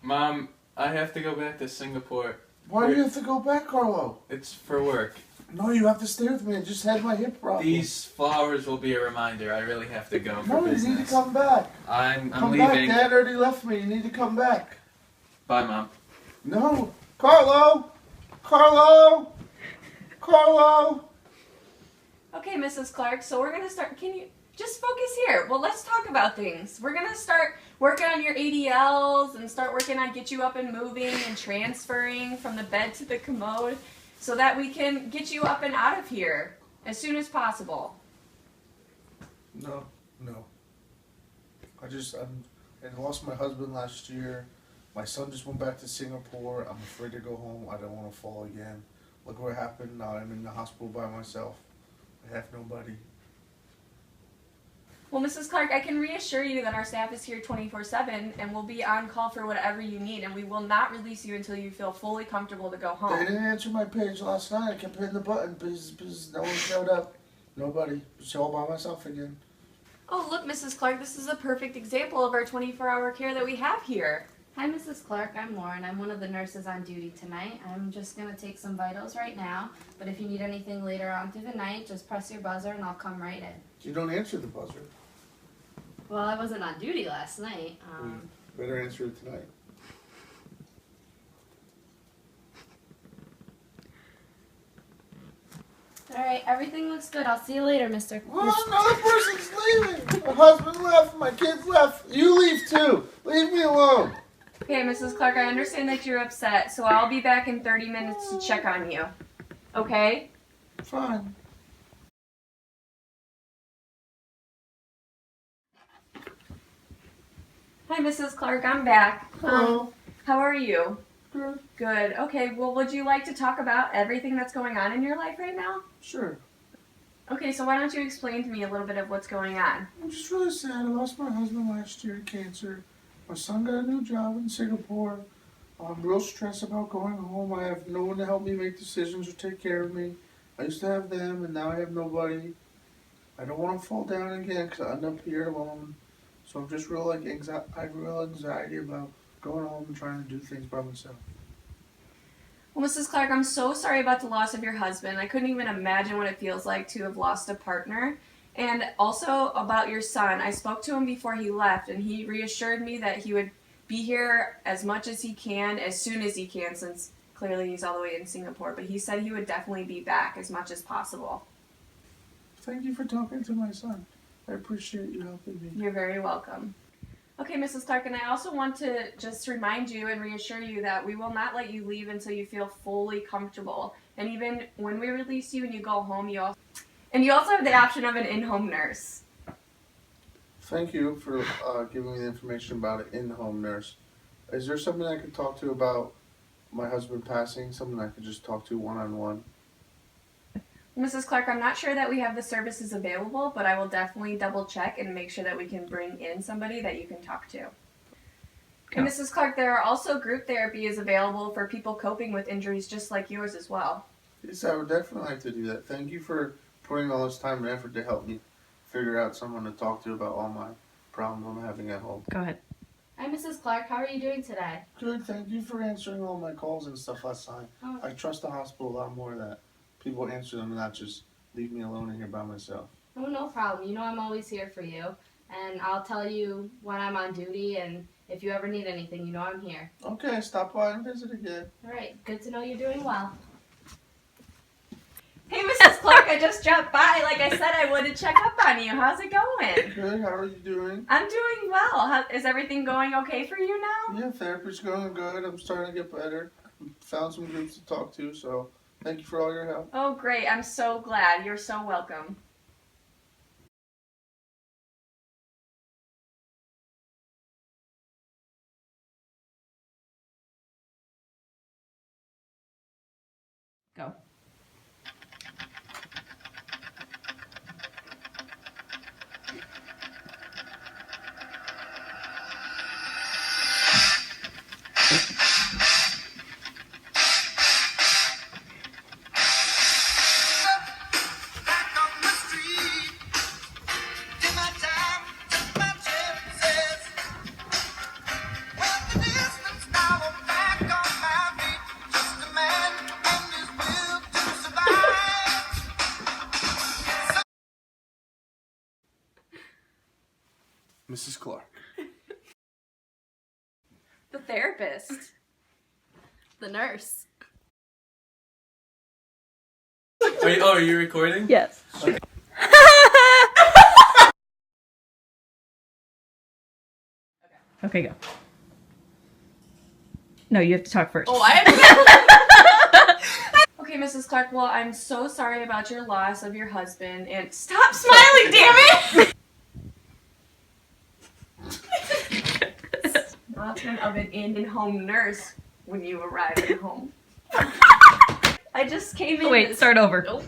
Mom, I have to go back to Singapore. Why do you have to go back, Carlo? It's for work. No, you have to stay with me. I just had my hip problem. These flowers will be a reminder. I really have to go for no, business. You need to come back. I'm come leaving. Back. Dad already left me. You need to come back. Bye, Mom. No. Carlo! Carlo! Carlo! Okay, Mrs. Clark, so we're going to start. Can you just focus here? Well, let's talk about things. We're going to start working on your ADLs and start working on get you up and moving and transferring from the bed to the commode so that we can get you up and out of here as soon as possible. No. I lost my husband last year. My son just went back to Singapore. I'm afraid to go home. I don't want to fall again. Look what happened. Now I'm in the hospital by myself. I have nobody. Well, Mrs. Clark, I can reassure you that our staff is here 24/7 and will be on call for whatever you need, and we will not release you until you feel fully comfortable to go home. They didn't answer my page last night. I kept hitting the button, because no one showed up. Nobody. Just all by myself again. Oh, look, Mrs. Clark, this is a perfect example of our 24-hour care that we have here. Hi, Mrs. Clark. I'm Lauren. I'm one of the nurses on duty tonight. I'm just going to take some vitals right now, but if you need anything later on through the night, just press your buzzer and I'll come right in. You don't answer the buzzer. Well, I wasn't on duty last night. Better answer it tonight. All right, everything looks good. I'll see you later, Mr. Well, another person's leaving. My husband left. My kids left. You leave too. Leave me alone. Okay, Mrs. Clark, I understand that you're upset, so I'll be back in 30 minutes to check on you. Okay? Fine. Hi, Mrs. Clark, I'm back. Hello. How are you? Good. Good. Okay, well, would you like to talk about everything that's going on in your life right now? Sure. Okay, so why don't you explain to me a little bit of what's going on? I'm just really sad. I lost my husband last year to cancer. My son got a new job in Singapore. I'm real stressed about going home. I have no one to help me make decisions or take care of me. I used to have them, and now I have nobody. I don't want to fall down again because I end up here alone. So I'm just real I have real anxiety about going home and trying to do things by myself. Well, Mrs. Clark, I'm so sorry about the loss of your husband. I couldn't even imagine what it feels like to have lost a partner. And also about your son. I spoke to him before he left, and he reassured me that he would be here as much as he can, as soon as he can, since clearly he's all the way in Singapore. But he said he would definitely be back as much as possible. Thank you for talking to my son. I appreciate you helping me. You're very welcome. Okay, Mrs. Clark, and I also want to just remind you and reassure you that we will not let you leave until you feel fully comfortable. And even when we release you and you go home, you also have the option of an in-home nurse. Thank you for giving me the information about an in-home nurse. Is there something I could talk to about my husband passing? Something I could just talk to one-on-one? Mrs. Clark, I'm not sure that we have the services available, but I will definitely double check and make sure that we can bring in somebody that you can talk to. And Mrs. Clark, there are also group therapies available for people coping with injuries just like yours as well. Yes, I would definitely like to do that. Thank you for putting all this time and effort to help me figure out someone to talk to about all my problems I'm having at home. Go ahead. Hi, Mrs. Clark. How are you doing today? Good, thank you for answering all my calls and stuff last time. Oh. I trust the hospital a lot more that people answer them and not just leave me alone in here by myself. Oh, no problem. You know I'm always here for you, and I'll tell you when I'm on duty, and if you ever need anything, you know I'm here. Okay, stop by and visit again. All right. Good to know you're doing well. Hey, Mrs. Clark, I just dropped by. Like I said, I would to check up on you. How's it going? Good, how are you doing? I'm doing well. Is everything going okay for you now? Yeah, therapy's going good. I'm starting to get better. Found some groups to talk to, so thank you for all your help. Oh, great. I'm so glad. You're so welcome. Go. Distance now. Mrs. Clark. The therapist. The nurse. Are you recording? Yes. Okay, go. No, you have to talk first. Oh, Okay, Mrs. Clark, well, I'm so sorry about your loss of your husband, and stop smiling, damn it! Not of an in-home nurse when you arrive at home. I just came in. Wait, start over. Nope.